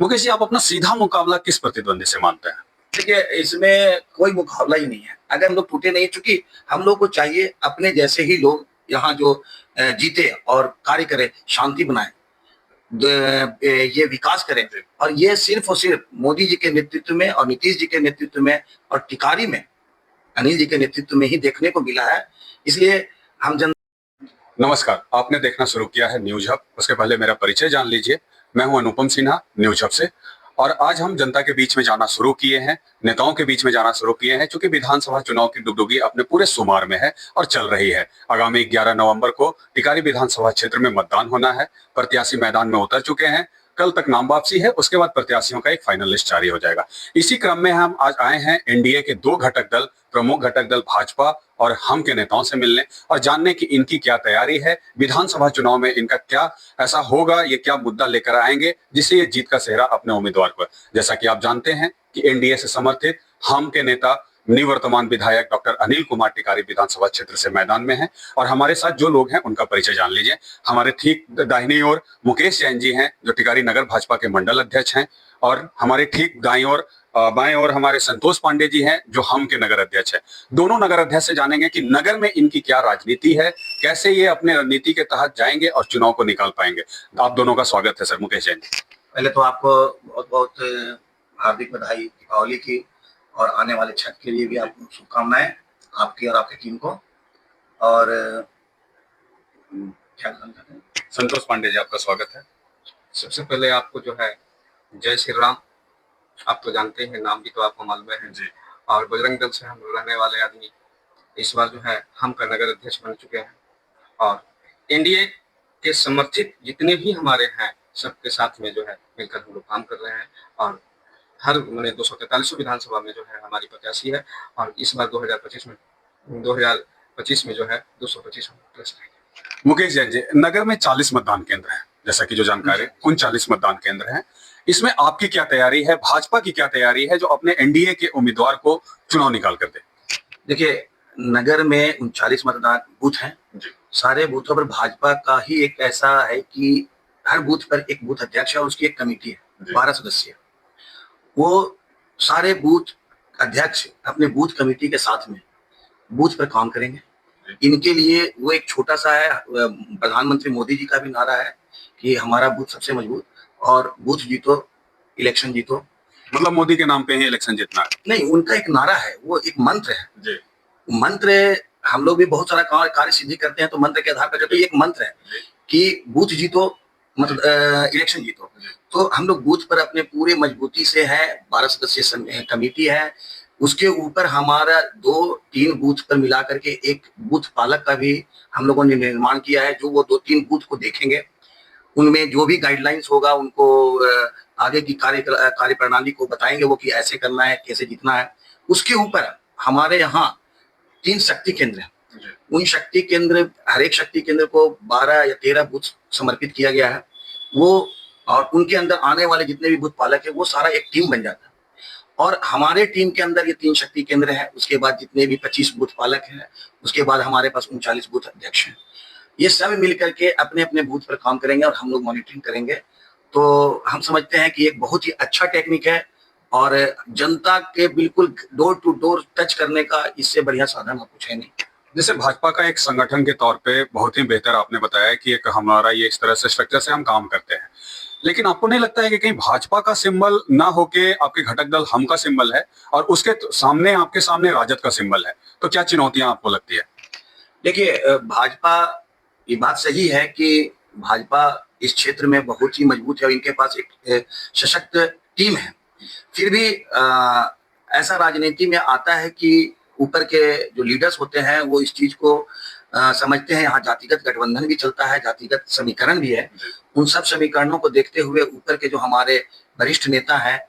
मुकेश जी, आप अपना सीधा मुकाबला किस प्रतिद्वंदी से मानते हैं? देखिए, इसमें कोई मुकाबला ही नहीं है। अगर हम लोग टूटे नहीं, चूंकि हम लोग को चाहिए अपने जैसे ही लोग यहाँ जो जीते और कार्य करें, शांति बनाए, ये विकास करें। और ये सिर्फ और सिर्फ मोदी जी के नेतृत्व में और नीतीश जी के नेतृत्व में और टिकारी में अनिल जी के नेतृत्व में ही देखने को मिला है। इसलिए हम जन नमस्कार, आपने देखना शुरू किया है न्यूज हब। उसके पहले मेरा परिचय जान लीजिए। मैं हूं अनुपम सिन्हा, न्यूज हब से। और आज हम जनता के बीच में जाना शुरू किए हैं, नेताओं के बीच में जाना शुरू किए हैं, क्योंकि विधानसभा चुनाव की डुगडुगी अपने पूरे शुमार में है और चल रही है। आगामी 11 नवंबर को टिकारी विधानसभा क्षेत्र में मतदान होना है। प्रत्याशी मैदान में उतर चुके हैं। कल तक नाम वापसी है, उसके बाद प्रत्याशियों का एक फाइनल लिस्ट जारी हो जाएगा। इसी क्रम में हम आज आए हैं एनडीए के दो घटक दल, प्रमुख घटक दल भाजपा और हम के नेताओं से मिलने और जानने की इनकी क्या तैयारी है, विधानसभा चुनाव में इनका क्या ऐसा होगा, ये क्या मुद्दा लेकर आएंगे जिससे ये जीत का सेहरा अपने उम्मीदवार पर। जैसा कि आप जानते हैं कि एनडीए से समर्थित हम के नेता निवर्तमान विधायक डॉक्टर अनिल कुमार टिकारी विधानसभा क्षेत्र से मैदान में हैं और हमारे साथ जो लोग हैं उनका परिचय जान लीजिए। हमारे ठीक दाहिनी ओर मुकेश जैन जी हैं, जो टिकारी नगर भाजपा के मंडल अध्यक्ष हैं, और हमारे ठीक दाईं ओर बाएं ओर हमारे संतोष पांडे जी हैं, जो हम के नगर अध्यक्ष हैं। दोनों नगर अध्यक्ष से जानेंगे कि नगर में इनकी क्या राजनीति है, कैसे ये अपने रणनीति के तहत जाएंगे और चुनाव को निकाल पाएंगे। आप दोनों का स्वागत है सर। मुकेश जैन जी, पहले तो आपको बहुत बहुत हार्दिक बधाई दीपावली की, और आने वाले छठ के लिए भी आपको शुभकामनाएं, आपकी और आपकी टीम को। और क्या करते हैं? संतोष पांडे जी, आपका स्वागत है। सबसे पहले आपको जो है जय श्री राम। आप तो जानते हैं, नाम भी तो आपको मालूम है जी। और बजरंग दल से हम रहने वाले आदमी इस बार जो है हम का नगर अध्यक्ष बन चुके हैं, और एनडीए के समर्थित जितने भी हमारे हैं सबके साथ में जो है मिलकर हम लोग काम कर रहे हैं। और हर 243 विधानसभा में जो है हमारी प्रत्याशी है, और इस बार 2025 में जो है 225 प्लस रहेंगे। मुकेश जैन जी, नगर में 40 मतदान केंद्र हैं, जैसा कि जो जानकारी, कुल 40 मतदान केंद्र हैं। इसमें आपकी क्या तैयारी है, भाजपा की क्या तैयारी है, जो अपने एनडीए के उम्मीदवार को चुनाव निकाल कर दे? देखिए, नगर में 39 मतदान बूथ हैं। सारे बूथों पर भाजपा का ही एक ऐसा है कि हर बूथ पर एक बूथ अध्यक्ष है और उसकी एक कमेटी है 12 सदस्य। वो सारे बूथ अध्यक्ष अपने बूथ कमेटी के साथ में बूथ पर काम करेंगे। इनके लिए वो एक छोटा सा है, प्रधानमंत्री मोदी जी का भी नारा है कि हमारा बूथ सबसे मजबूत, और बूथ जीतो इलेक्शन जीतो। मतलब मोदी के नाम पे ही इलेक्शन जीतना है? नहीं, उनका एक नारा है, वो एक मंत्र है जी। मंत्र, हम लोग भी बहुत सारा कार्य सिद्धि करते हैं तो मंत्र के आधार पर, तो एक मंत्र है कि बूथ जीतो मतलब इलेक्शन जीतो। तो हम लोग बूथ पर अपने पूरे मजबूती से है, 12 सदस्यीय कमेटी है। उसके ऊपर हमारा 2-3 बूथ पर मिला करके एक बूथ पालक का भी हम लोगों ने निर्माण किया है, जो वो 2-3 बूथ को देखेंगे। उनमें जो भी गाइडलाइंस होगा उनको आगे की कार्य प्रणाली को बताएंगे, वो कि ऐसे करना है, कैसे जीतना है। उसके ऊपर हमारे यहाँ 3 शक्ति केंद्र हैं। उन शक्ति केंद्र, हर एक शक्ति केंद्र को 12 या 13 बूथ समर्पित किया गया है। वो और उनके अंदर आने वाले जितने भी बूथ पालक है, वो सारा एक टीम बन जाता है। और हमारे टीम के अंदर ये 3 शक्ति केंद्र है, उसके बाद जितने भी 25 बूथ पालक हैं, उसके बाद हमारे पास 39 बूथ अध्यक्ष हैं। ये सब मिलकर के अपने अपने बूथ पर काम करेंगे और हम लोग मॉनिटरिंग करेंगे। तो हम समझते हैं कि एक बहुत ही अच्छा टेक्निक है, और जनता के बिल्कुल डोर टू डोर टच करने का इससे बढ़िया साधन और कुछ है नहीं। जैसे भाजपा का एक संगठन के तौर पे बहुत ही बेहतर आपने बताया कि एक हमारा ये इस तरह से स्ट्रक्चर से हम काम करते हैं, लेकिन आपको नहीं लगता है कि कहीं भाजपा का सिंबल ना होके आपके घटक दल हम का सिंबल है और उसके सामने आपके सामने राजद का सिंबल है, तो क्या चुनौतियां आपको लगती है? देखिए, भाजपा, ये बात सही है कि भाजपा इस क्षेत्र में बहुत ही मजबूत है और इनके पास एक सशक्त टीम है। फिर भी ऐसा राजनीति में आता है कि ऊपर के जो लीडर्स होते हैं वो इस चीज को समझते हैं। यहाँ जातिगत गठबंधन भी चलता है, जातिगत समीकरण भी है। उन सब समीकरणों को देखते हुए ऊपर के जो हमारे वरिष्ठ नेता हैं,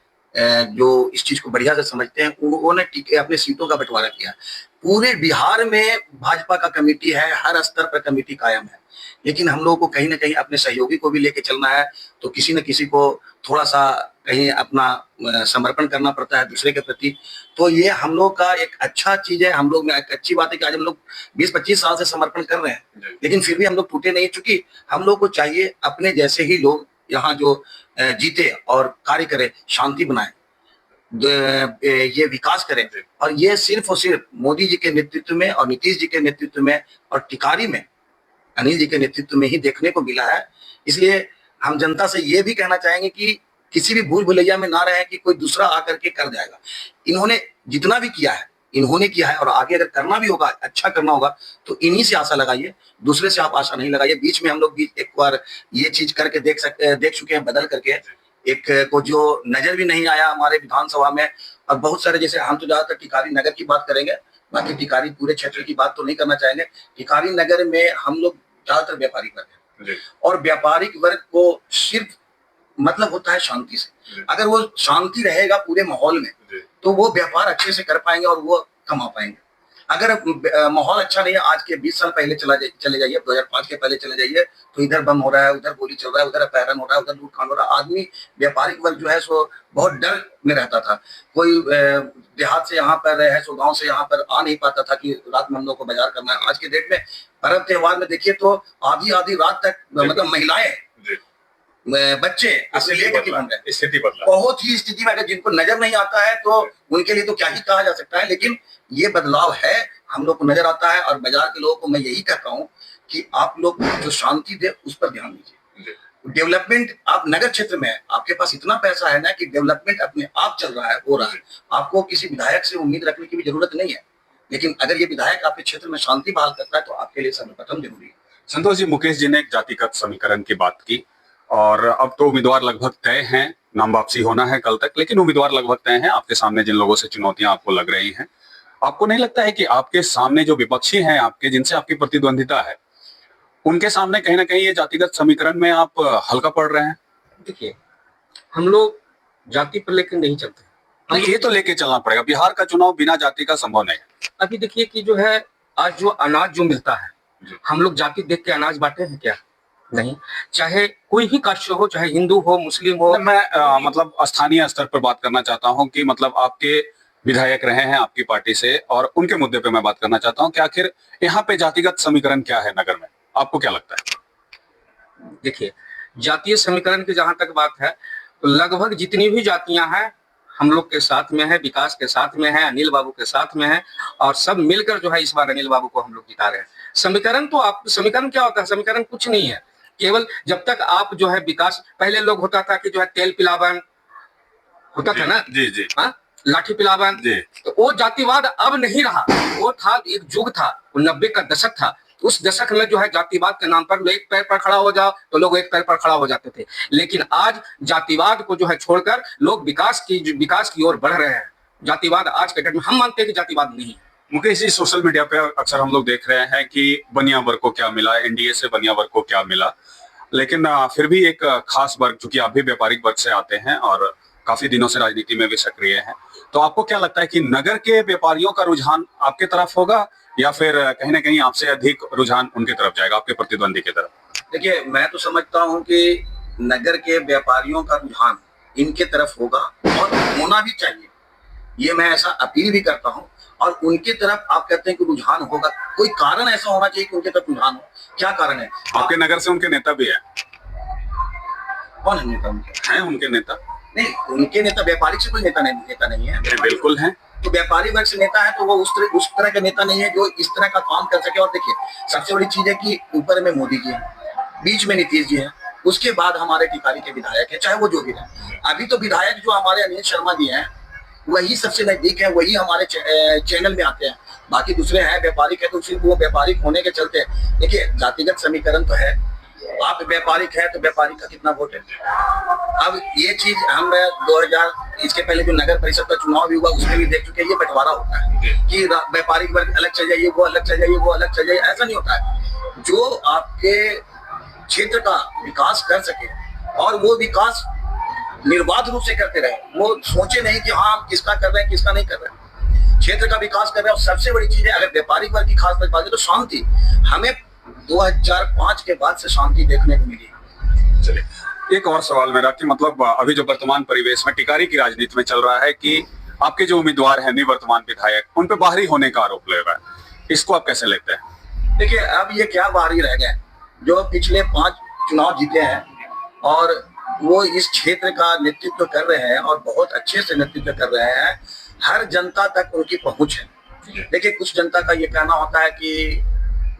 जो इस चीज को बढ़िया से समझते हैं, उन्होंने अपने सीटों का बंटवारा किया। पूरे बिहार में भाजपा का कमेटी है, हर स्तर पर कमेटी कायम है, लेकिन हम लोगों को कहीं ना कहीं अपने सहयोगी को भी लेके चलना है, तो किसी न किसी को थोड़ा सा कहीं अपना समर्पण करना पड़ता है दूसरे के प्रति। तो ये हम लोग का एक अच्छा चीज है। हम लोग में एक अच्छी बात है कि आज हम लोग 20-25 साल से समर्पण कर रहे हैं, लेकिन फिर भी हम लोग टूटे नहीं, चूंकि हम लोग को चाहिए अपने जैसे ही लोग यहाँ जो जीते और कार्य करे, शांति बनाए, ये विकास करें। और ये सिर्फ और सिर्फ मोदी जी के नेतृत्व में और नीतीश जी के नेतृत्व में और टिकारी में अनिल जी के नेतृत्व में ही देखने को मिला है। इसलिए हम जनता से ये भी कहना चाहेंगे कि किसी भी भूल भुलैया में ना रहे कि कोई दूसरा आकर के कर जाएगा। इन्होंने जितना भी किया है इन्होंने किया है, और आगे अगर करना भी होगा, अच्छा करना होगा, तो इन्हीं से आशा लगाइए, दूसरे से आप आशा नहीं लगाइए। बीच में हम लोग भी एक बार ये चीज करके देख चुके हैं, बदल करके एक को जो नजर भी नहीं आया हमारे विधानसभा में। और बहुत सारे, जैसे हम तो ज्यादातर टिकारी नगर की बात करेंगे, बाकी टिकारी पूरे क्षेत्र की बात तो नहीं करना चाहेंगे। टिकारी नगर में हम लोग ज्यादातर व्यापारी वर्ग हैं, और व्यापारिक वर्ग को सिर्फ मतलब होता है शांति से। अगर वो शांति रहेगा पूरे माहौल में तो वो व्यापार अच्छे से कर पाएंगे और वो कमा पाएंगे। अगर माहौल अच्छा नहीं है, आज के 20 साल पहले चले जाइए, 2005 के पहले चले जाइए, तो इधर बम हो रहा है, उधर गोली चल रहा है, उधर अपहरण हो रहा है, उधर लूटकांड हो रहा है। आदमी व्यापारिक वर्ग जो है सो बहुत डर में रहता था। कोई देहात से यहाँ पर है सो गांव से यहाँ पर आ नहीं पाता था कि रात में हम लोग को बाजार करना है। आज के डेट में पर्व त्योहार में देखिए तो आधी रात तक मतलब महिलाएं, बच्चे स्थिति बदला, बहुत ही स्थिति में। अगर जिनको नजर नहीं आता है तो उनके लिए तो क्या ही कहा जा सकता है, लेकिन ये बदलाव है, हम लोग को नजर आता है। और बाजार के लोगों को मैं यही कहता हूँ कि आप लोग जो शांति दे उस पर ध्यान दीजिए। डेवलपमेंट, आप नगर क्षेत्र में है, आपके पास इतना पैसा है ना कि डेवलपमेंट अपने आप चल रहा है, हो रहा है। आपको किसी विधायक से उम्मीद रखने की भी जरूरत नहीं है, लेकिन अगर ये विधायक आपके क्षेत्र में शांति बहाल करता है तो आपके लिए सर्वप्रथम जरूरी है। संतोष जी, मुकेश जी ने एक जातिगत समीकरण की बात की, और अब तो उम्मीदवार लगभग तय हैं, नाम वापसी होना है कल तक, लेकिन उम्मीदवार लगभग तय हैं। आपके सामने जिन लोगों से चुनौतियां आपको लग रही हैं, आपको नहीं लगता है कि आपके सामने जो विपक्षी हैं आपके, जिनसे आपकी प्रतिद्वंदिता है, उनके सामने कहीं ना कहीं ये जातिगत समीकरण में आप हल्का पड़ रहे हैं? देखिए, हम लोग जाति पर लेकर नहीं चलते। हाँ, ये तो लेके चलना पड़ेगा। बिहार का चुनाव बिना जाति का संभव नहीं है। अभी देखिए कि जो है आज जो अनाज जो मिलता है, हम लोग जाति देख के अनाज बांटे हैं क्या? नहीं। चाहे कोई भी कास्ट हो, चाहे हिंदू हो, मुस्लिम हो। मैं मतलब स्थानीय स्तर पर बात करना चाहता हूं कि मतलब आपके विधायक रहे हैं आपकी पार्टी से, और उनके मुद्दे पे मैं बात करना चाहता हूं कि आखिर यहाँ पे जातिगत समीकरण क्या है नगर में, आपको क्या लगता है? देखिए, जातीय समीकरण की जहां तक बात है तो लगभग जितनी भी जातियां हैं हम लोग के साथ में है, विकास के साथ में है, अनिल बाबू के साथ में है, और सब मिलकर जो है इस बार अनिल बाबू को हम लोग जिता रहे हैं। समीकरण तो आप, समीकरण क्या होता है? समीकरण कुछ नहीं है, केवल जब तक आप जो है विकास, पहले लोग होता था कि जो है तेल पिलावन होता था ना, जी जी, हाँ, लाठी पिलावन, तो वो जातिवाद अब नहीं रहा। वो था एक युग था, वो 90 का दशक था। उस दशक में जो है जातिवाद के नाम पर एक पैर पर खड़ा हो जाओ तो लोग एक पैर पर खड़ा हो जाते थे, लेकिन आज जातिवाद को जो है छोड़कर लोग विकास की ओर बढ़ रहे हैं। जातिवाद आज के डेट में हम मानते हैं कि जातिवाद नहीं है। मुकेश जी, सोशल मीडिया पे अक्सर हम लोग देख रहे हैं कि बनिया वर्ग को क्या मिला, एनडीए से बनिया वर्ग को क्या मिला, लेकिन फिर भी एक खास वर्ग, चूंकि आप भी व्यापारिक वर्ग से आते हैं और काफी दिनों से राजनीति में भी सक्रिय हैं, तो आपको क्या लगता है कि नगर के व्यापारियों का रुझान आपके तरफ होगा या फिर कहीं ना कहीं आपसे अधिक रुझान उनके तरफ जाएगा, आपके प्रतिद्वंदी की तरफ? देखिए, मैं तो समझता हूँ कि नगर के व्यापारियों का रुझान इनके तरफ होगा और होना भी चाहिए। ये मैं ऐसा अपील भी करता हूँ। और उनके तरफ आप कहते हैं कि रुझान होगा, कोई कारण ऐसा होना चाहिए कि उनके तरफ रुझान हो। क्या कारण है? आपके नगर से उनके नेता भी है? कौन है नेता उनके? हैं उनके नेता? नहीं, उनके नेता व्यापारिक से कोई नेता नहीं है। बिल्कुल है। तो व्यापारी वर्ग से नेता है तो वो उस तरह का नेता नहीं है जो इस तरह का काम कर सके। और देखिए, सबसे बड़ी चीज है कि ऊपर में मोदी जी है, बीच में नीतीश जी है, उसके बाद हमारे टिकारी के विधायक है, चाहे वो जो भी है। अभी तो विधायक जो हमारे अनिल शर्मा जी हैं वही सबसे नजदीक है, वही हमारे चैनल में आते हैं। बाकी दूसरे हैं व्यापारिक है तो सिर्फ वो व्यापारिक होने के चलते हैं। देखिए, जातिगत समीकरण तो है, आप व्यापारिक है तो व्यापारिक का कितना वोट है। अब ये चीज हम 2000 इसके पहले जो नगर परिषद का चुनाव भी हुआ उसमें भी देख चुके हैं। ये बंटवारा होता है कि व्यापारिक वर्ग अलग चल जाइए, वो अलग चल जाइए, वो अलग चल जाइए, ऐसा नहीं होता है। जो आपके क्षेत्र का विकास कर सके और वो विकास निर्बाध रूप से करते रहे, वो सोचे नहीं कि हाँ हम किसका कर रहे हैं किसका नहीं कर रहे हैं, क्षेत्र का विकास कर रहे हैं। और सबसे बड़ी चीज है, अगर व्यापारिक वर्ग की खास बात है तो शांति। हमें 2005 के बाद से शांति देखने को मिली। चलिए, एक और सवाल मेरा कि मतलब अभी जो वर्तमान परिवेश में टिकारी की राजनीति में चल रहा है कि आपके जो उम्मीदवार हैं निवर्तमान विधायक, उन पे बाहरी होने का आरोप लग रहा है, इसको आप कैसे लेते हैं? देखिए, अब ये क्या बाहरी रह गए, जो पिछले 5 चुनाव जीते हैं और वो इस क्षेत्र का नेतृत्व कर रहे हैं और बहुत अच्छे से नेतृत्व कर रहे हैं। हर जनता तक उनकी पहुंच है। देखिए, कुछ जनता का ये कहना होता है कि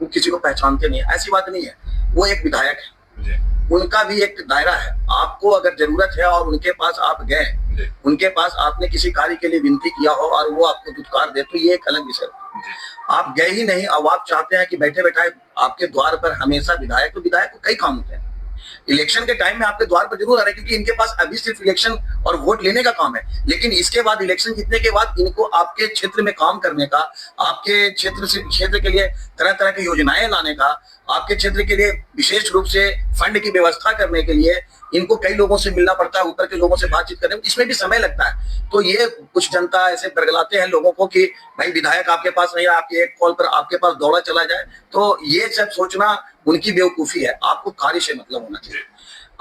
वो किसी को पहचानते नहीं है। ऐसी बात नहीं है, वो एक विधायक है, उनका भी एक दायरा है। आपको अगर जरूरत है और उनके पास आप गए, उनके पास आपने किसी कार्य के लिए विनती किया हो और वो आपको दुत्कार दे, तो ये एक अलग विषय है। आप गए ही नहीं, अब आप चाहते हैं कि बैठे बैठाए आपके द्वार पर हमेशा विधायक, तो विधायक को कई काम होते हैं। इलेक्शन के टाइम में आपके द्वार पर जरूर आ रहे हैं, क्योंकि इनके पास अभी सिर्फ इलेक्शन और वोट लेने का काम है, लेकिन इसके बाद इलेक्शन जीतने के बाद इनको आपके क्षेत्र में काम करने का, आपके क्षेत्र के लिए तरह तरह की योजनाएं लाने का, आपके क्षेत्र के लिए विशेष रूप से फंड की व्यवस्था करने के लिए इनको कई लोगों से मिलना पड़ता है, ऊपर के लोगों से बातचीत करने में, इसमें भी समय लगता है। तो ये कुछ जनता ऐसे बरगलाते हैं लोगों को कि भाई विधायक आपके पास नहीं है, आपके एक कॉल पर आपके पास दौड़ा चला जाए, तो ये सब सोचना उनकी बेवकूफी है। आपको कार्य से मतलब होना चाहिए,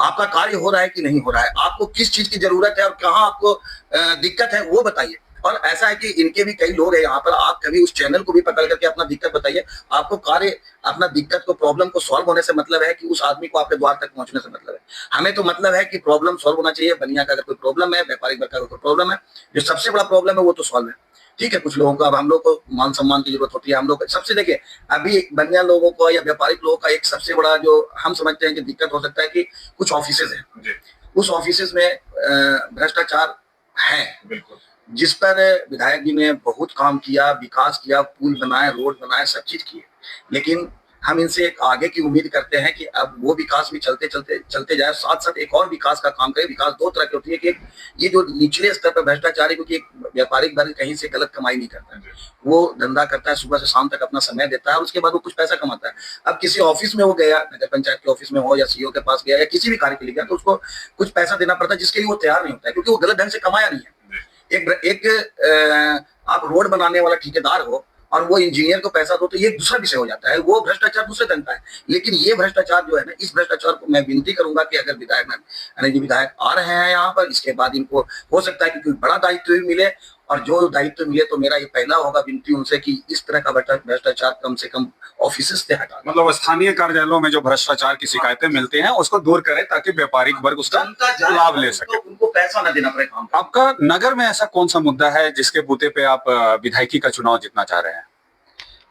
आपका कार्य हो रहा है कि नहीं हो रहा है, आपको किस चीज की जरूरत है और कहाँ आपको दिक्कत है वो बताइए। और ऐसा है कि इनके भी कई लोग हैं यहाँ पर, आप कभी उस चैनल को भी पकड़ करके अपना दिक्कत बताइए। आपको कार्य, अपना दिक्कत को, प्रॉब्लम को सॉल्व होने से मतलब है कि उस आदमी को आपके द्वार तक पहुंचने से मतलब है। हमें तो मतलब है कि प्रॉब्लम सॉल्व होना चाहिए। बनिया का अगर कोई प्रॉब्लम है, व्यापारिक वर्ग का कोई प्रॉब्लम है, जो सबसे बड़ा प्रॉब्लम है वो तो सॉल्व है। ठीक है, कुछ लोगों का, अब हम लोग को मान सम्मान की जरूरत होती है। हम लोग सबसे, देखिए, अभी बनिया लोगों को या व्यापारिक लोगों का एक सबसे बड़ा जो हम समझते हैं कि दिक्कत हो सकता है कि कुछ ऑफिसेज हैं, उस ऑफिसेज में भ्रष्टाचार है, बिल्कुल, जिस पर विधायक जी ने बहुत काम किया, विकास किया, पुल बनाए, रोड बनाए, सब चीज किए, लेकिन हम इनसे एक आगे की उम्मीद करते हैं कि अब वो विकास भी चलते जाए, साथ साथ एक और विकास का काम करें। विकास दो तरह की होती है कि ये जो निचले स्तर पर भ्रष्टाचार है, क्योंकि एक व्यापारिक वर्ग कहीं से गलत कमाई नहीं करता है, वो धंधा करता है, सुबह से शाम तक अपना समय देता है और उसके बाद वो कुछ पैसा कमाता है। अब किसी ऑफिस में वो गया, नगर पंचायत के ऑफिस में हो या सीईओ के पास गया या किसी भी कार्य के लिए गया, तो उसको कुछ पैसा देना पड़ता है जिसके लिए वो तैयार नहीं होता है, क्योंकि वो गलत ढंग से कमाया नहीं है। आप रोड बनाने वाला ठेकेदार हो और वो इंजीनियर को पैसा दो, तो ये दूसरा विषय हो जाता है, वो भ्रष्टाचार दूसरे ढंग का है। लेकिन ये भ्रष्टाचार जो है ना, इस भ्रष्टाचार को मैं विनती करूंगा कि अगर विधायक आ रहे हैं यहाँ पर, इसके बाद इनको हो सकता है कि कोई बड़ा दायित्व भी मिले, और जो दायित्व मिले तो मेरा ये पहला होगा विनती उनसे कि इस तरह का भ्रष्टाचार कम से कम ऑफिस से हटा, मतलब स्थानीय कार्यालयों में जो भ्रष्टाचार की शिकायतें मिलती हैं उसको दूर करें, ताकि व्यापारिक वर्ग उसका लाभ ले सके, तो उनको पैसा न देना पड़े काम। आपका नगर में ऐसा कौन सा मुद्दा है जिसके बूते पे आप विधायकी का चुनाव जीतना चाह रहे हैं?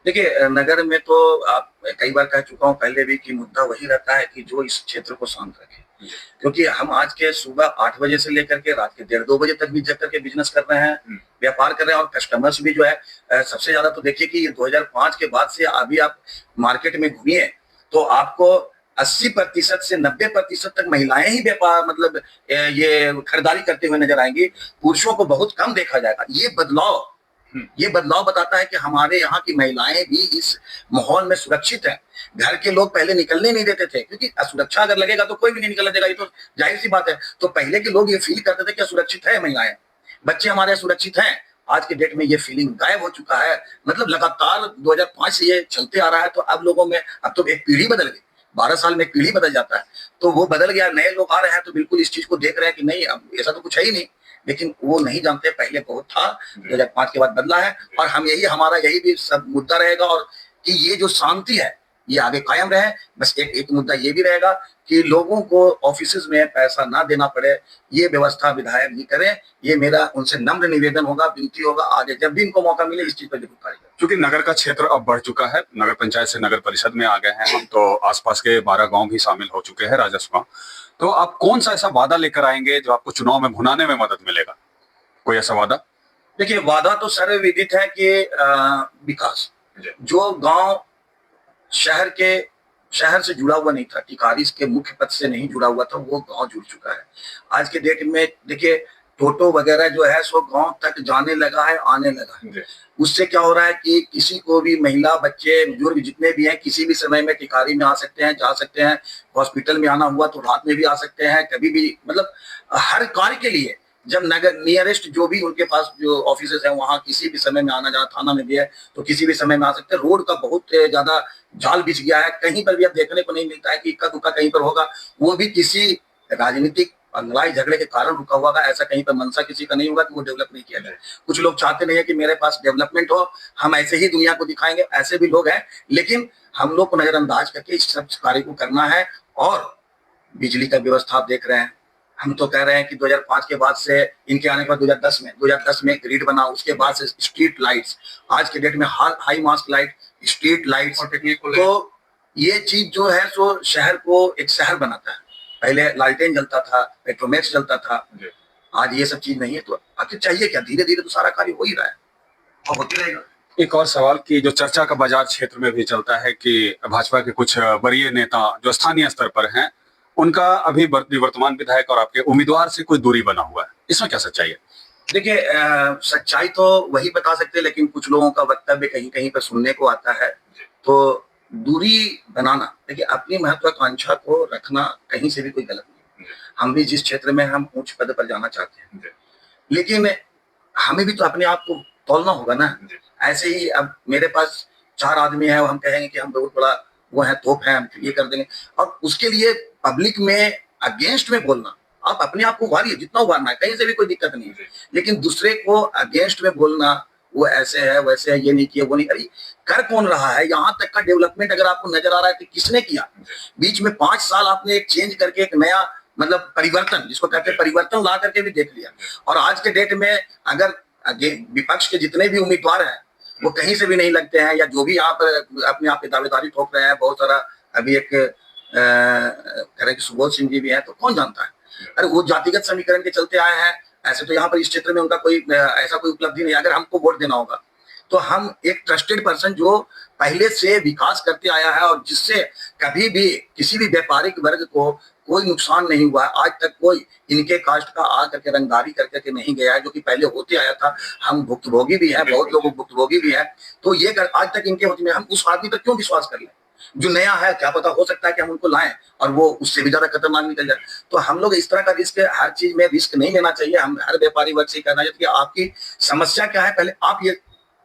देखिए, नगर में तो आप, कई बार कह चुका हूँ पहले भी, कि मुद्दा वही रहता है कि जो इस क्षेत्र को शांत रखे, क्योंकि हम आज के सुबह 8 बजे से लेकर के रात के 1:30-2 बजे तक भी जग करके बिजनेस कर रहे हैं, व्यापार कर रहे हैं, और कस्टमर्स भी जो है सबसे ज्यादा तो देखिए कि 2005 के बाद से अभी आप मार्केट में घूमिए तो आपको 80% से 90% तक महिलाएं ही व्यापार, मतलब ये खरीदारी करते हुए नजर आएंगी। पुरुषों को बहुत कम देखा जाएगा। ये बदलाव बताता है कि हमारे यहाँ की महिलाएं भी इस माहौल में सुरक्षित हैं। घर के लोग पहले निकलने नहीं देते थे, क्योंकि असुरक्षा अगर लगेगा तो कोई भी नहीं निकलने देगा, ये तो जाहिर सी बात है। तो पहले के लोग ये फील करते थे कि असुरक्षित है महिलाएं, बच्चे हमारे सुरक्षित हैं। आज के डेट में ये फीलिंग गायब हो चुका है। मतलब लगातार 2005 से ये चलते आ रहा है, तो अब लोगों में, अब तो एक पीढ़ी बदल गई, 12 साल में एक पीढ़ी बदल जाता है, तो वो बदल गया, नए लोग आ रहे हैं तो बिल्कुल इस चीज को देख रहे हैं कि नहीं, अब ऐसा तो कुछ है ही नहीं। लेकिन वो नहीं जानते, पहले बहुत था, 2005 के बाद बदला है, और हम हमारा यही भी सब मुद्दा रहेगा, और कि ये जो शांति है ये आगे कायम रहे। बस एक मुद्दा ये भी रहेगा कि लोगों को ऑफिसेज में पैसा ना देना पड़े, ये व्यवस्था विधायक जी करें। ये मेरा उनसे नम्र निवेदन होगा, विनती होगा, आगे जब भी इनको मौका मिले इस चीज पर जरूर कार्य करें। क्योंकि नगर का क्षेत्र अब बढ़ चुका है, नगर पंचायत से नगर परिषद में आ गए हैं हम, तो आसपास के 12 गांव भी शामिल हो चुके हैं राजस्व गांव। तो आप कौन सा ऐसा वादा लेकर आएंगे जो आपको चुनाव में भुनाने में मदद मिलेगा? कोई ऐसा वादा? देखिए, वादा तो सर्वविदित है कि विकास, जो गांव शहर से जुड़ा हुआ नहीं था, टिकारी के मुख्य पथ से नहीं जुड़ा हुआ था, वो गांव जुड़ चुका है। आज के डेट में देखिए, टोटो वगैरह जो है सो गांव तक जाने लगा है, आने लगा है। उससे क्या हो रहा है कि किसी को भी, महिला, बच्चे, बुजुर्ग जितने भी हैं, किसी भी समय में टिकारी में आ सकते हैं, जा सकते हैं। हॉस्पिटल में आना हुआ तो रात में भी आ सकते हैं, कभी भी, मतलब हर कार्य के लिए। जब नगर नियरेस्ट जो भी उनके पास जो ऑफिसेज है, वहां किसी भी समय में आना जाना, थाना में भी है तो किसी भी समय में आ सकते हैं। रोड का बहुत ज्यादा जाल बिछ गया है, कहीं पर भी अब देखने को नहीं मिलता है कि इक्का दुक्का कहीं पर होगा, वो भी किसी राजनीतिक लड़ाई झगड़े के कारण रुका हुआ है। ऐसा कहीं पर मंशा किसी का नहीं होगा कि वो डेवलप नहीं किया जाए। कुछ लोग चाहते नहीं है कि मेरे पास डेवलपमेंट हो, हम ऐसे ही दुनिया को दिखाएंगे, ऐसे भी लोग हैं। लेकिन हम लोग को नजरअंदाज करके इस सब कार्य को करना है। और बिजली का व्यवस्था आप देख रहे हैं, हम तो कह रहे हैं कि 2005 के बाद से इनके आने के बाद 2010 में ग्रिड बना, उसके बाद से स्ट्रीट लाइट्स, आज के डेट में high mask light, street lights. तो ये चीज जो है सो शहर को एक शहर बनाता है। पहले लालटेन जलता था, पेट्रोमैक्स जलता था, आज ये सब चीज नहीं है। तो आखिर चाहिए क्या? धीरे धीरे तो सारा कार्य हो ही रहा है और होते रहेगा। एक और सवाल की जो चर्चा का बाजार क्षेत्र में भी चलता है कि भाजपा के कुछ वरीय नेता जो स्थानीय स्तर पर हैं, उनका अभी वर्तमान विधायक और आपके उम्मीदवार से कोई दूरी बना हुआ है, इसमें क्या सच्चाई है? देखिए, सच्चाई तो वही बता सकते हैं, लेकिन कुछ लोगों का वक्तव्य कहीं कहीं पर सुनने को आता है। तो दूरी बनाना, देखिए अपनी महत्वाकांक्षा को रखना कहीं से भी कोई गलत नहीं। हम भी जिस क्षेत्र में हम उच्च पद पर जाना चाहते हैं, लेकिन हमें भी तो अपने आप को तोलना होगा ना। ऐसे ही अब मेरे पास 4 आदमी है, हम कहेंगे कि हम बहुत बड़ा वो है, तोप है, हम ये कर देंगे, और उसके लिए पब्लिक में अगेंस्ट में बोलना, आप अपने आप को उभारिए, जितना उभारना है, कहीं से भी कोई दिक्कत नहीं है। लेकिन दूसरे को अगेंस्ट में बोलना, वो ऐसे है वैसे है, ये नहीं किया वो नहीं, अरे कर कौन रहा है? यहाँ तक का डेवलपमेंट अगर आपको नजर आ रहा है कि किसने किया? बीच में 5 साल आपने एक चेंज करके एक नया मतलब परिवर्तन, जिसको कहते हैं परिवर्तन, ला करके भी देख लिया। और आज के डेट में अगर विपक्ष के जितने भी उम्मीदवार हैं वो कहीं से भी नहीं लगते हैं, या जो भी यहाँ पर अपने आप पे दावेदारी ठोक रहे हैं, बहुत सारा अभी एक करें कि सुबोध सिंह जी भी हैं, तो कौन जानता है? अरे वो जातिगत समीकरण के चलते आए हैं। ऐसे तो यहाँ पर इस क्षेत्र में उनका कोई ऐसा कोई उपलब्धि नहीं है। अगर हमको वोट देना होगा तो हम एक ट्रस्टेड पर्सन जो पहले से विकास करते आया है और जिससे कभी भी किसी भी व्यापारिक वर्ग को कोई नुकसान नहीं हुआ है, आज तक कोई इनके कास्ट का आ करके रंगदारी करके नहीं गया है, जो कि पहले होते आया था। हम भुक्तभोगी भी हैं, बहुत लोग भुक्तभोगी भी हैं। तो ये आज तक इनके होते में हम उस आदमी पर क्यों विश्वास कर लें? जो नया है, क्या पता हो सकता है कि हम उनको लाएं और वो उससे भी ज्यादा खतरनाक निकल जाए। तो हम लोग इस तरह का रिस्क, हर चीज में रिस्क नहीं लेना चाहिए। हम हर व्यापारी वर्ग से कहना चाहिए कि आपकी समस्या क्या है, पहले आप ये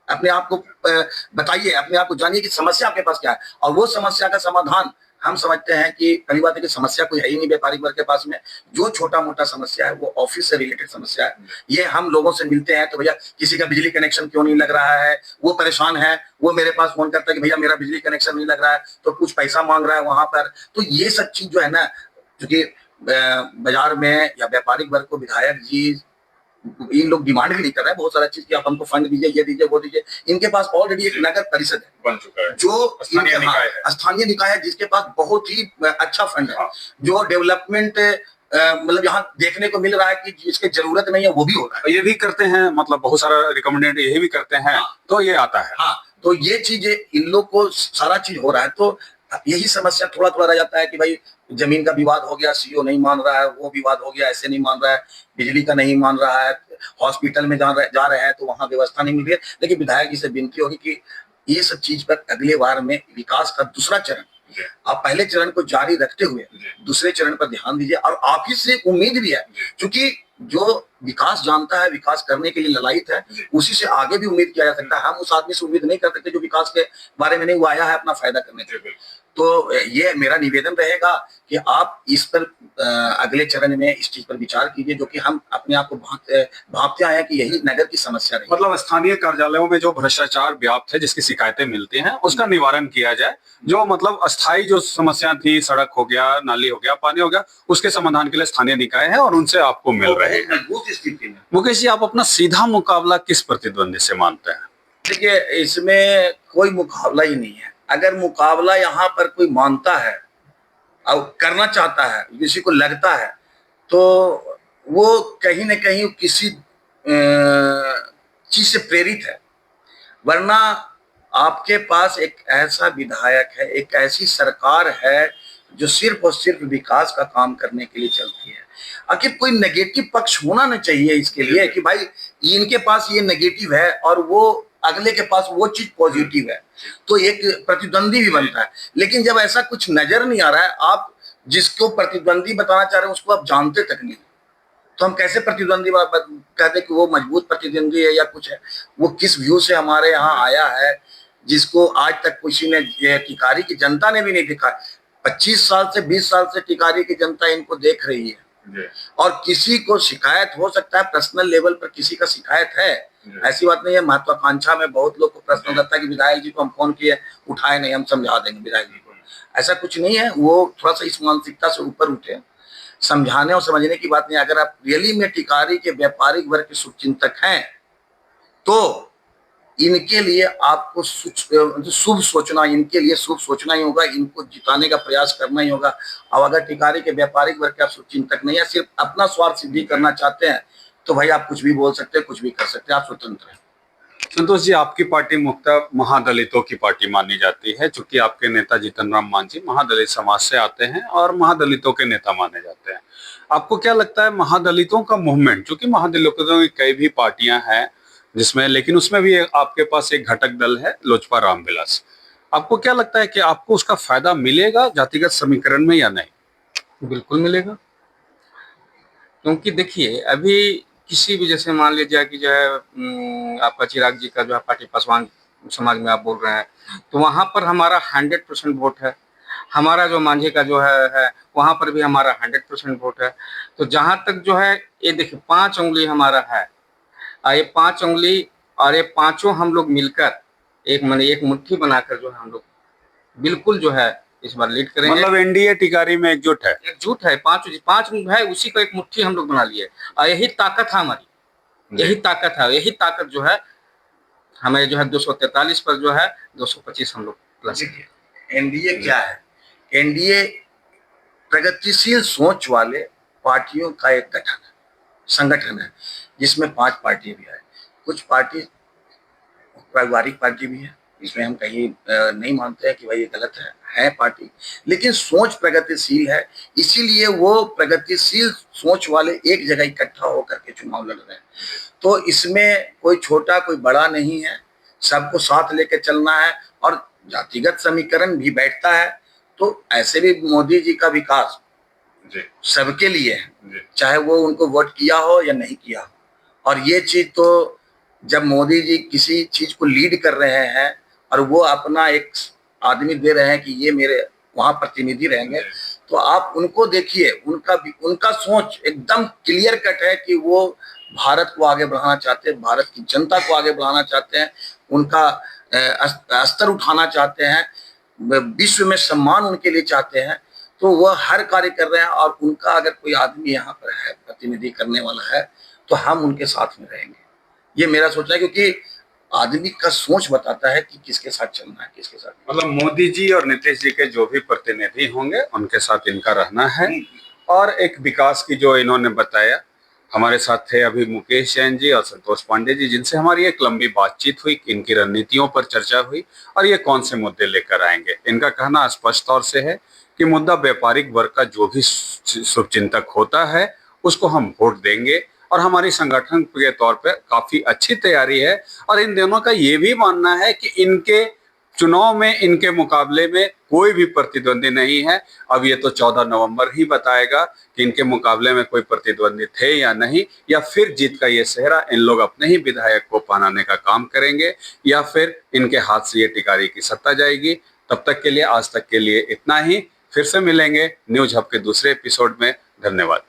अपने आप को बताइए, अपने आप को जानिए कि समस्या आपके पास क्या है, और वो समस्या का समाधान हम समझते हैं कि पहली बात है कि समस्या कोई है ही नहीं व्यापारिक वर्ग के पास में। जो छोटा मोटा समस्या है वो ऑफिस से रिलेटेड समस्या है। ये हम लोगों से मिलते हैं तो भैया किसी का बिजली कनेक्शन क्यों नहीं लग रहा है, वो परेशान है, वो मेरे पास फोन करता है कि भैया मेरा बिजली कनेक्शन नहीं लग रहा है, तो कुछ पैसा मांग रहा है वहां पर। तो ये सब चीज जो है ना, क्योंकि बाजार में या व्यापारिक वर्ग को विधायक जी इन लोग डिमांड भी नहीं कर रहे हैं बहुत सारा चीज कि आप हमको फंड दीजिए, ये दीजिए, वो दीजिए। इनके पास ऑलरेडी एक नगर परिषद बन चुका है, जो स्थानीय निकाय है, जिसके पास बहुत ही अच्छा फंड है, जो डेवलपमेंट मतलब यहाँ देखने को मिल रहा है कि जिसकी जरूरत नहीं है वो भी हो रहा है। ये भी करते हैं, मतलब बहुत सारा रिकमेंडेड ये भी करते हैं। तो ये आता है। हाँ, तो ये चीजें इन लोग को सारा चीज हो रहा है। तो यही समस्या थोड़ा थोड़ा रह जाता है कि भाई जमीन का विवाद हो गया, सीओ नहीं मान रहा है, वो विवाद हो गया, ऐसे नहीं मान रहा है, बिजली का नहीं मान रहा है, हॉस्पिटल में जा रहे हैं तो वहां व्यवस्था नहीं मिल रही है। लेकिन विधायक जी से विनती होगी कि ये सब चीज पर अगले बार में विकास का दूसरा चरण, आप पहले चरण को जारी रखते हुए दूसरे चरण पर ध्यान दीजिए। और आप ही से उम्मीद भी है, क्योंकि जो विकास जानता है, विकास करने के लिए ललायत है, उसी से आगे भी उम्मीद किया जा सकता है। हम उस आदमी से उम्मीद नहीं कर सकते जो विकास के बारे में नहीं, वो आया है अपना फायदा करने के लिए। तो ये मेरा निवेदन रहेगा कि आप इस पर अगले चरण में इस चीज पर विचार कीजिए, जो कि हम अपने आप को भांपते आए हैं कि यही नगर की समस्या रही। मतलब स्थानीय कार्यालयों में जो भ्रष्टाचार व्याप्त है, जिसकी शिकायतें मिलती हैं, उसका निवारण किया जाए। जो मतलब अस्थायी जो समस्या थी, सड़क हो गया, नाली हो गया, पानी हो गया, उसके समाधान के लिए स्थानीय निकाय है और उनसे आपको मिल रहे हैं मजबूत स्थिति में। मुकेश जी, आप अपना सीधा मुकाबला किस प्रतिद्वंदी से मानते हैं? देखिए, इसमें कोई मुकाबला ही नहीं है। अगर मुकाबला यहाँ पर कोई मानता है और करना चाहता है, किसी को लगता है, तो वो कहीं न कहीं किसी चीज से प्रेरित है। वरना आपके पास एक ऐसा विधायक है, एक ऐसी सरकार है जो सिर्फ और सिर्फ विकास का काम करने के लिए चलती है। आखिर कोई नेगेटिव पक्ष होना नहीं चाहिए इसके लिए कि भाई इनके पास ये नेगेटिव है और वो अगले के पास वो चीज पॉजिटिव है, तो एक प्रतिद्वंदी भी बनता है। लेकिन जब ऐसा कुछ नजर नहीं आ रहा है, आप जिसको प्रतिद्वंदी बताना चाह रहे हैं उसको आप जानते तक नहीं, तो हम कैसे प्रतिद्वंदी कहते कि वो मजबूत प्रतिद्वंदी है या कुछ है? वो किस व्यू से हमारे यहाँ आया है, जिसको आज तक किसी ने, टिकारी की जनता ने भी नहीं देखा। 25 साल से 20 साल से टिकारी की जनता इनको देख रही है, और किसी को शिकायत हो सकता है, पर्सनल लेवल पर किसी का शिकायत है, ऐसी बात नहीं है। महत्वाकांक्षा में बहुत लोग को प्रश्न करता है कि विधायक जी को हम फोन किए, उठाए नहीं, हम समझा देंगे विधायक जी को। ऐसा कुछ नहीं है, वो थोड़ा सा इस मानसिकता से ऊपर उठे। समझाने और समझने की बात नहीं। अगर आप रियली में टिकारी के व्यापारिक वर्ग के शुभचिंतक हैं तो इनके लिए आपको शुभ सोचना, इनके लिए शुभ सोचना ही होगा, इनको जिताने का प्रयास करना ही होगा। अब अगर टिकारी के व्यापारिक वर्ग के आप शुभचिंतक नहीं है, सिर्फ अपना स्वार्थ सिद्धि करना चाहते हैं, तो भाई आप कुछ भी बोल सकते हैं, कुछ भी कर सकते हैं, आप स्वतंत्र हैं। संतोष जी, आपकी पार्टी मुख्यतः महादलितों की पार्टी मानी जाती है, चूंकि आपके नेता जीतन राम मांझी महादलित समाज से आते हैं और महादलितों के नेता माने जाते हैं। आपको क्या लगता है महादलितों का मूवमेंट, चूंकि महादलितों की कई भी पार्टियां हैं जिसमें, लेकिन उसमें भी आपके पास एक घटक दल है लोजपा रामविलास, आपको क्या लगता है कि आपको उसका फायदा मिलेगा जातिगत समीकरण में या नहीं? बिल्कुल मिलेगा, क्योंकि देखिए अभी किसी भी, जैसे मान लीजिए कि जो है आपका चिराग जी का जो है पार्टी पासवान समाज में आप बोल रहे हैं, तो वहां पर हमारा 100% वोट है। हमारा जो मांझी का जो है वहां पर भी हमारा 100% वोट है। तो जहां तक जो है ये देखिए 5 उंगली हमारा है, और ये 5 उंगली और ये पांचों हम लोग मिलकर एक मुट्ठी बनाकर जो है हम लोग बिल्कुल जो है इस बार लीड करेंगे। मतलब एनडीए टिकारी में एकजुट है? एकजुट है, पांच है, उसी को एक मुट्ठी हम लोग बना लिए, और यही ताकत है हमारी, यही ताकत है, यही ताकत जो है हमें जो है 243 पर जो है 225 हम लोग प्लस। एनडीए क्या है? एनडीए प्रगतिशील सोच वाले पार्टियों का एक गठन है, संगठन है, जिसमें 5 पार्टी भी है। कुछ पार्टी पारिवारिक पार्टी भी है, इसमें हम कहीं नहीं मानते हैं कि भाई ये गलत है पार्टी, लेकिन सोच प्रगतिशील है, इसीलिए वो प्रगतिशील सोच वाले एक जगह इकट्ठा होकर के चुनाव लड़ रहे हैं। तो इसमें कोई छोटा कोई बड़ा नहीं है, सबको साथ लेकर चलना है, और जातिगत समीकरण भी बैठता है। तो ऐसे भी मोदी जी का विकास सबके लिए है, चाहे वो उनको वोट किया हो या नहीं किया हो। और ये चीज तो जब मोदी जी किसी चीज को लीड कर रहे हैं और वो अपना एक आदमी दे रहे हैं कि ये मेरे वहां प्रतिनिधि रहेंगे, तो आप उनको देखिए, उनका सोच एकदम क्लियर कट है कि वो भारत को आगे बढ़ाना चाहते हैं, भारत की जनता को आगे बढ़ाना चाहते हैं, उनका स्तर उठाना चाहते हैं, विश्व में सम्मान उनके लिए चाहते हैं। तो वह हर कार्य कर रहे हैं, और उनका अगर कोई आदमी यहाँ पर है, प्रतिनिधि करने वाला है, तो हम उनके साथ में रहेंगे। ये मेरा सोचना है, क्योंकि आदमी का सोच बताता है कि किसके साथ चलना है, किसके साथ। मतलब मोदी जी और नीतीश जी के जो भी प्रतिनिधि होंगे उनके साथ इनका रहना है। और एक विकास की जो इन्होंने बताया, हमारे साथ थे अभी मुकेश जैन जी और संतोष पांडे जी, जिनसे हमारी एक लंबी बातचीत हुई, इनकी रणनीतियों पर चर्चा हुई और ये कौन से मुद्दे लेकर आएंगे। इनका कहना स्पष्ट तौर से है कि मुद्दा व्यापारिक वर्ग का जो भी शुभचिंतक होता है उसको हम वोट देंगे, और हमारी संगठन के तौर पर काफी अच्छी तैयारी है। और इन दोनों का ये भी मानना है कि इनके चुनाव में इनके मुकाबले में कोई भी प्रतिद्वंदी नहीं है। अब ये तो 14 नवंबर ही बताएगा कि इनके मुकाबले में कोई प्रतिद्वंदी थे या नहीं, या फिर जीत का ये सेहरा इन लोग अपने ही विधायक को पहनाने का काम करेंगे, या फिर इनके हाथ से ये टिकारी की सत्ता जाएगी। तब तक के लिए, आज तक के लिए इतना ही। फिर से मिलेंगे न्यूज हब के दूसरे एपिसोड में। धन्यवाद।